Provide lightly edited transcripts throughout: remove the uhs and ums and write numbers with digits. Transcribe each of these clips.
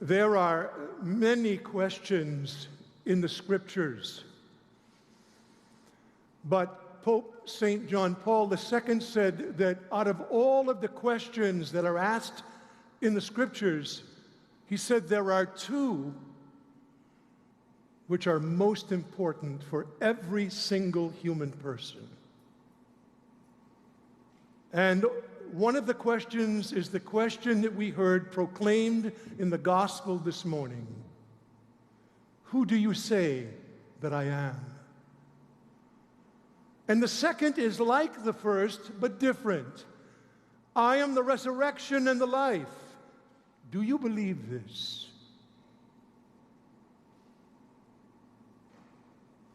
There are many questions in the Scriptures, but Pope St. John Paul II said that out of all of the questions that are asked in the Scriptures, he said there are two which are most important for every single human person. And one of the questions is the question that we heard proclaimed in the gospel this morning. Who do you say that I am? And the second is like the first, but different. I am the resurrection and the life. Do you believe this?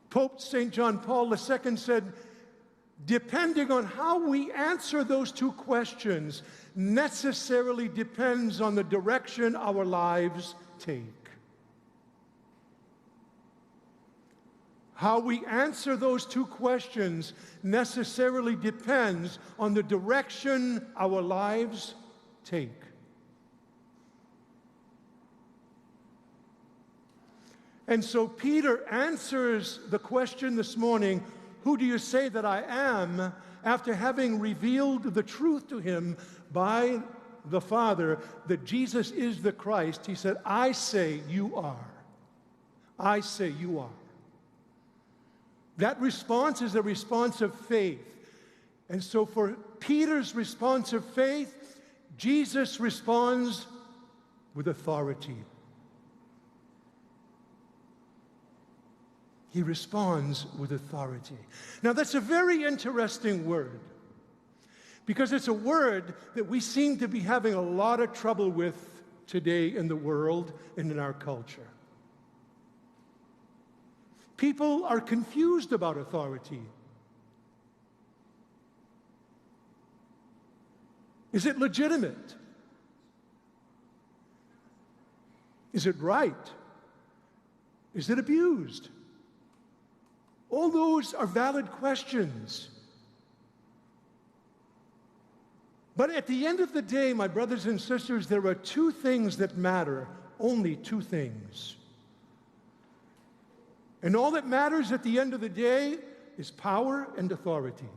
Pope St. John Paul II said, depending on how we answer those two questions necessarily depends on the direction our lives take. How we answer those two questions necessarily depends on the direction our lives take. And so Peter answers the question this morning, who do you say that I am, after having revealed the truth to him by the Father that Jesus is the Christ. He said, I say you are. I say you are. That response is a response of faith. And so for Peter's response of faith, Jesus responds with authority. He responds with authority. Now that's a very interesting word, because it's a word that we seem to be having a lot of trouble with today in the world and in our culture. People are confused about authority. Is it legitimate? Is it right? Is it abused? All those are valid questions. But at the end of the day, my brothers and sisters, there are two things that matter, only two things. And all that matters at the end of the day is power and authority.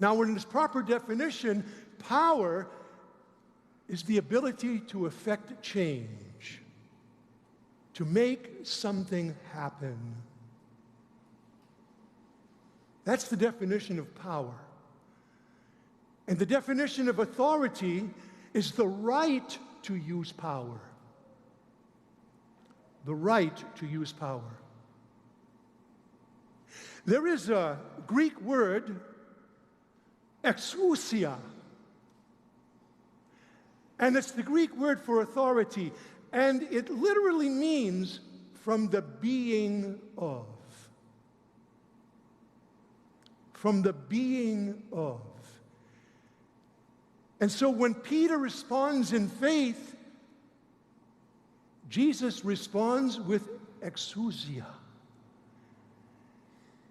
Now, in its proper definition, power is the ability to effect change, to make something happen. That's the definition of power. And the definition of authority is the right to use power. The right to use power. There is a Greek word, exousia, and it's the Greek word for authority, and it literally means from the being of. From the being of. And so when Peter responds in faith, Jesus responds with exousia.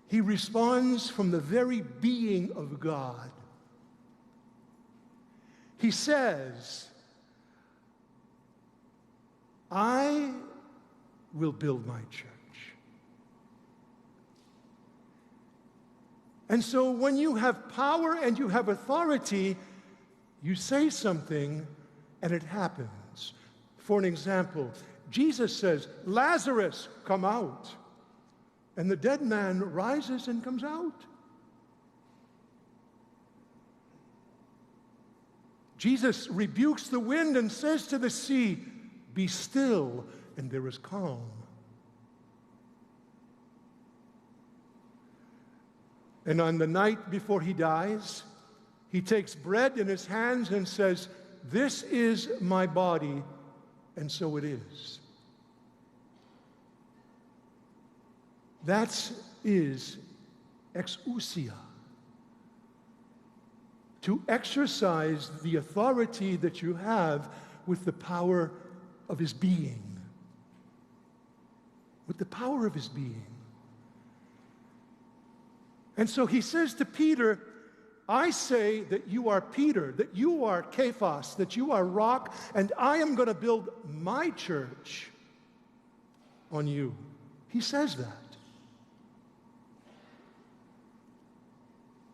He responds from the very being of God. He says, I will build my church. And so when you have power and you have authority, you say something and it happens. For an example, Jesus says, Lazarus, come out. And the dead man rises and comes out. Jesus rebukes the wind and says to the sea, be still, and there is calm. And on the night before he dies, he takes bread in his hands and says, this is my body, and so it is. That is exousia. To exercise the authority that you have with the power of his being. With the power of his being. And so he says to Peter, I say that you are Peter, that you are Cephas, that you are rock, and I am going to build my church on you. He says that.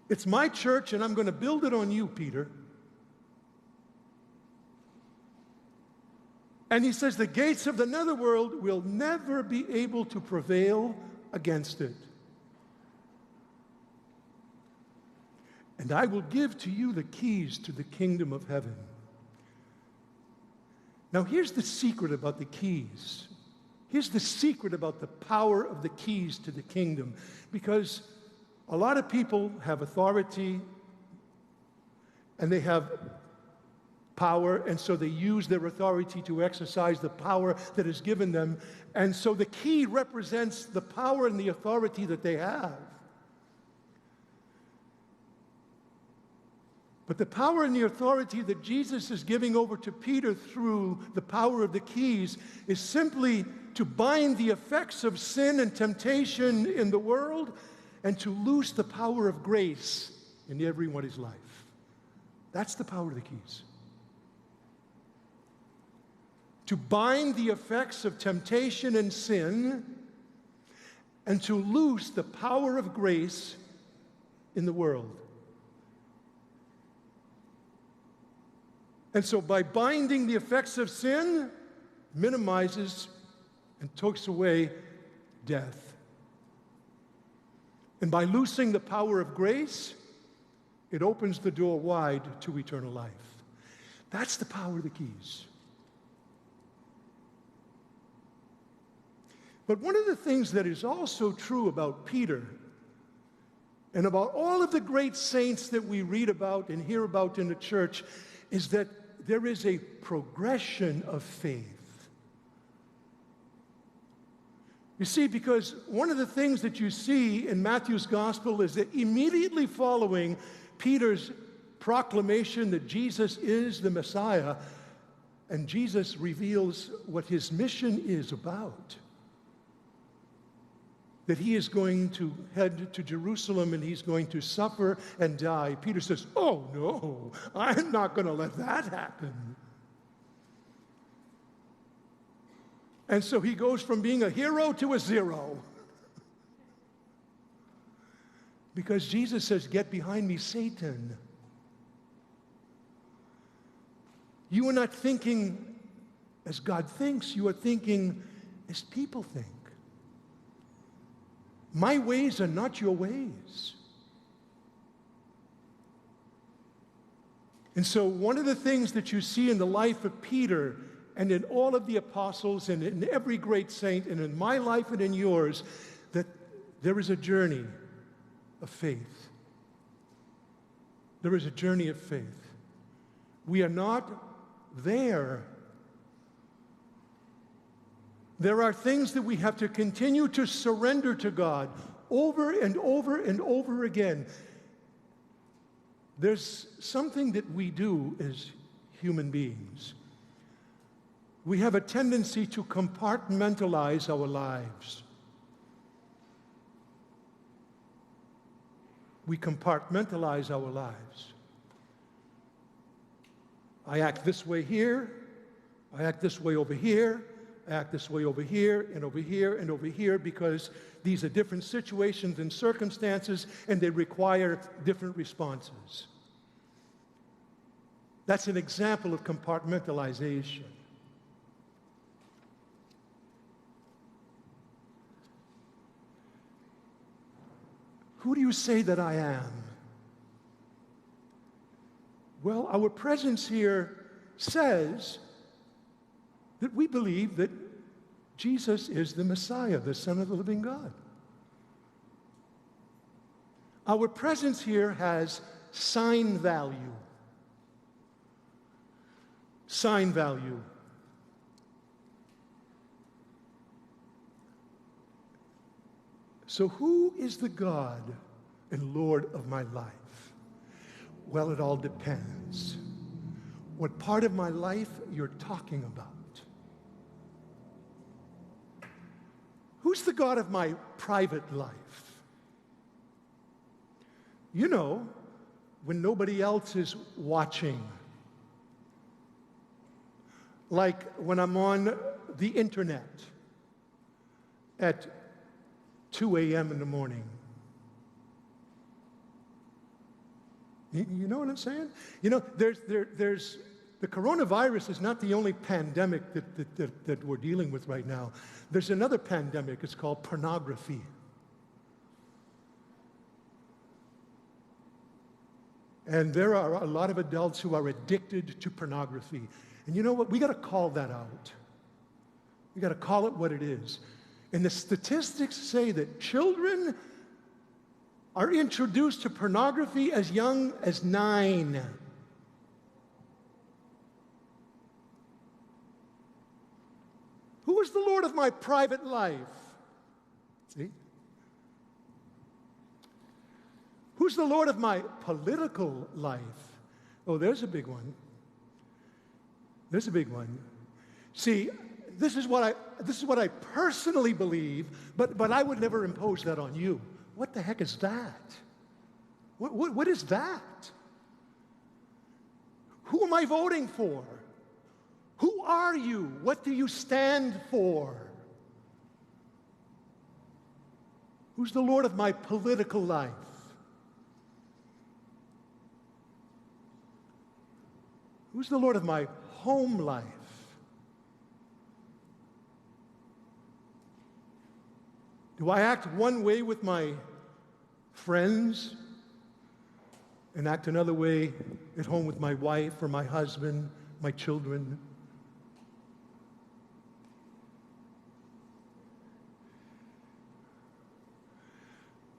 It's my church, and I'm going to build it on you, Peter. And he says the gates of the netherworld will never be able to prevail against it. And I will give to you the keys to the kingdom of heaven. Now, here's the secret about the keys. Here's the secret about the power of the keys to the kingdom. Because a lot of people have authority and they have power, and so they use their authority to exercise the power that is given them. And so the key represents the power and the authority that they have. But the power and the authority that Jesus is giving over to Peter through the power of the keys is simply to bind the effects of sin and temptation in the world and to loose the power of grace in everyone's life. That's the power of the keys. To bind the effects of temptation and sin and to loose the power of grace in the world. And so by binding the effects of sin, minimizes and takes away death. And by loosing the power of grace, it opens the door wide to eternal life. That's the power of the keys. But one of the things that is also true about Peter and about all of the great saints that we read about and hear about in the church is that there is a progression of faith. You see, because one of the things that you see in Matthew's gospel is that immediately following Peter's proclamation that Jesus is the Messiah, and Jesus reveals what his mission is about, that he is going to head to Jerusalem and he's going to suffer and die. Peter says, "Oh no, I'm not going to let that happen." And so he goes from being a hero to a zero. Because Jesus says, "Get behind me, Satan." You are not thinking as God thinks, you are thinking as people think. My ways are not your ways. And so one of the things that you see in the life of Peter and in all of the apostles and in every great saint and in my life and in yours, that there is a journey of faith. There is a journey of faith. We are not there. There are things that we have to continue to surrender to God over and over and over again. There's something that we do as human beings. We have a tendency to compartmentalize our lives. We compartmentalize our lives. I act this way here, I act this way over here, I act this way over here and over here and over here because these are different situations and circumstances and they require different responses. That's an example of compartmentalization. Who do you say that I am? Well, our presence here says that we believe that Jesus is the Messiah, the Son of the living God. Our presence here has sign value. Sign value. So who is the God and Lord of my life? Well, it all depends. What part of my life you're talking about? Who's the God of my private life? You know, when nobody else is watching. Like when I'm on the internet at 2 a.m. in the morning. You know what I'm saying? You know, there's the coronavirus is not the only pandemic that we're dealing with right now. There's another pandemic. It's called pornography. And there are a lot of adults who are addicted to pornography. And you know what? We got to call that out. We got to call it what it is. And the statistics say that children are introduced to pornography as young as 9. Who is the Lord of my private life? See? Who's the Lord of my political life? Oh, there's a big one. There's a big one. See, this is what I personally believe, but I would never impose that on you. What the heck is that? What is that? Who am I voting for? Who are you? What do you stand for? Who's the Lord of my political life? Who's the Lord of my home life? Do I act one way with my friends and act another way at home with my wife or my husband, my children?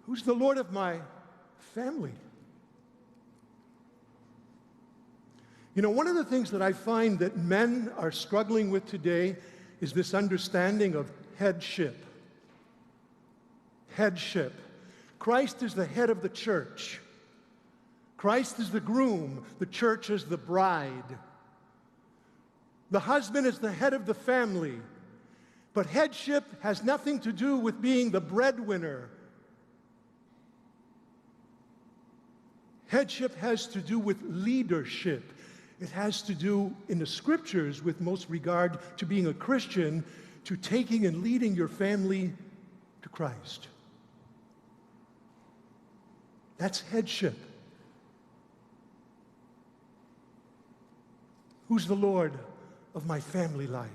Who's the Lord of my family? You know, one of the things that I find that men are struggling with today is this understanding of headship. Headship. Christ is the head of the church. Christ is the groom. The church is the bride. The husband is the head of the family. But headship has nothing to do with being the breadwinner. Headship has to do with leadership. It has to do, in the scriptures, with most regard to being a Christian, to taking and leading your family to Christ. That's headship. Who's the Lord of my family life?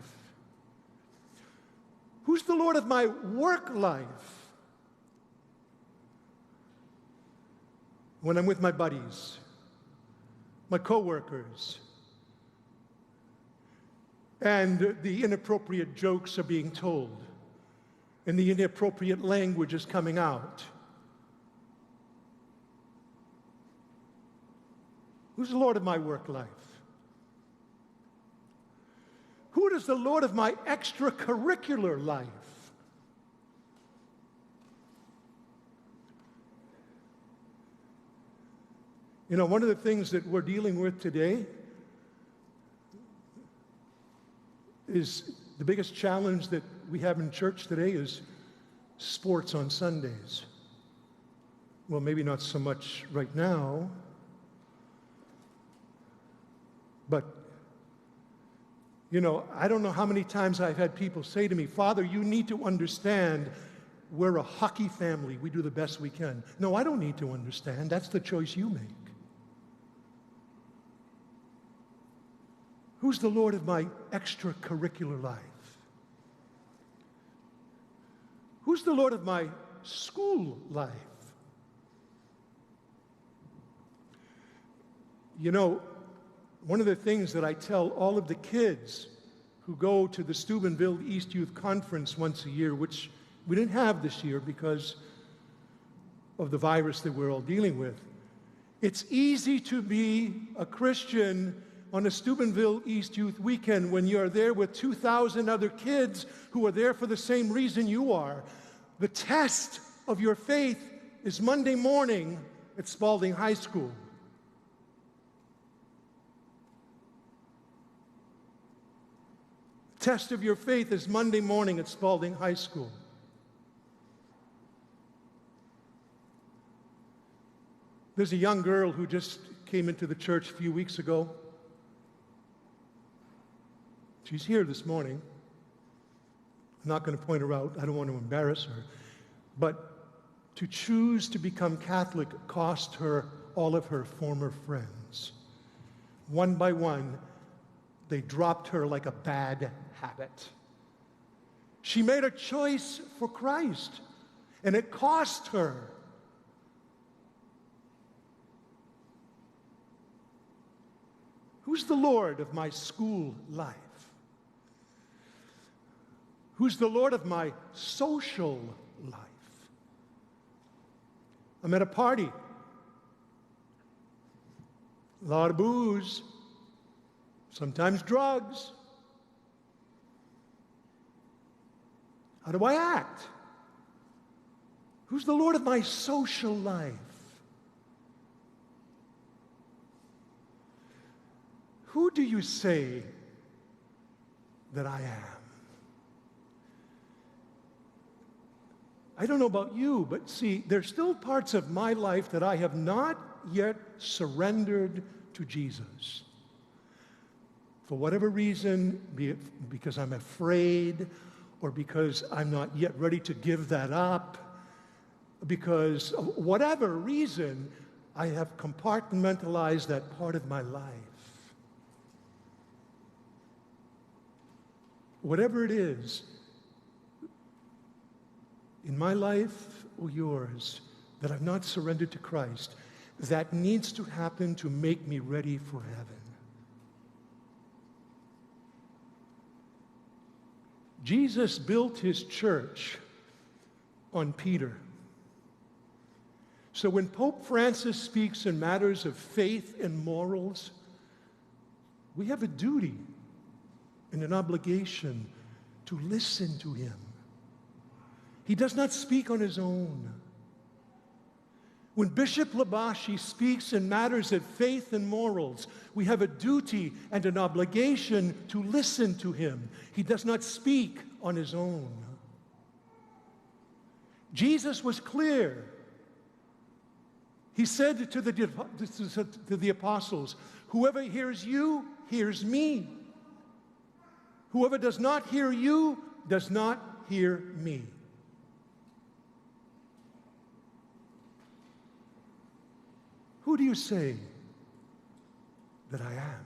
Who's the Lord of my work life? When I'm with my buddies, my coworkers, and the inappropriate jokes are being told, and the inappropriate language is coming out. Who's the Lord of my work life? Who is the Lord of my extracurricular life? You know, one of the things that we're dealing with today is the biggest challenge that we have in church today is sports on Sundays. Well, maybe not so much right now, but, you know, I don't know how many times I've had people say to me, "Father, you need to understand we're a hockey family. We do the best we can." No, I don't need to understand. That's the choice you make. Who's the Lord of my extracurricular life? Who's the Lord of my school life? You know, one of the things that I tell all of the kids who go to the Steubenville East Youth Conference once a year, which we didn't have this year because of the virus that we're all dealing with, it's easy to be a Christian on a Steubenville East Youth Weekend when you're there with 2,000 other kids who are there for the same reason you are. The test of your faith is Monday morning at Spalding High School. The test of your faith is Monday morning at Spalding High School. There's a young girl who just came into the church a few weeks ago. She's here this morning. I'm not going to point her out. I don't want to embarrass her. But to choose to become Catholic cost her all of her former friends. One by one, they dropped her like a bad habit. She made a choice for Christ, and it cost her. Who's the Lord of my school life? Who's the Lord of my social life? I'm at a party. A lot of booze, sometimes drugs. How do I act? Who's the Lord of my social life? Who do you say that I am? I don't know about you, but see, there's still parts of my life that I have not yet surrendered to Jesus. For whatever reason, be it because I'm afraid, or because I'm not yet ready to give that up, because of whatever reason, I have compartmentalized that part of my life. Whatever it is, in my life or yours, that I've not surrendered to Christ, that needs to happen to make me ready for heaven. Jesus built his church on Peter. So when Pope Francis speaks in matters of faith and morals, we have a duty and an obligation to listen to him. He does not speak on his own. When Bishop Labashi speaks in matters of faith and morals, we have a duty and an obligation to listen to him. He does not speak on his own. Jesus was clear. He said to the apostles, "Whoever hears you, hears me. Whoever does not hear you, does not hear me." Who do you say that I am?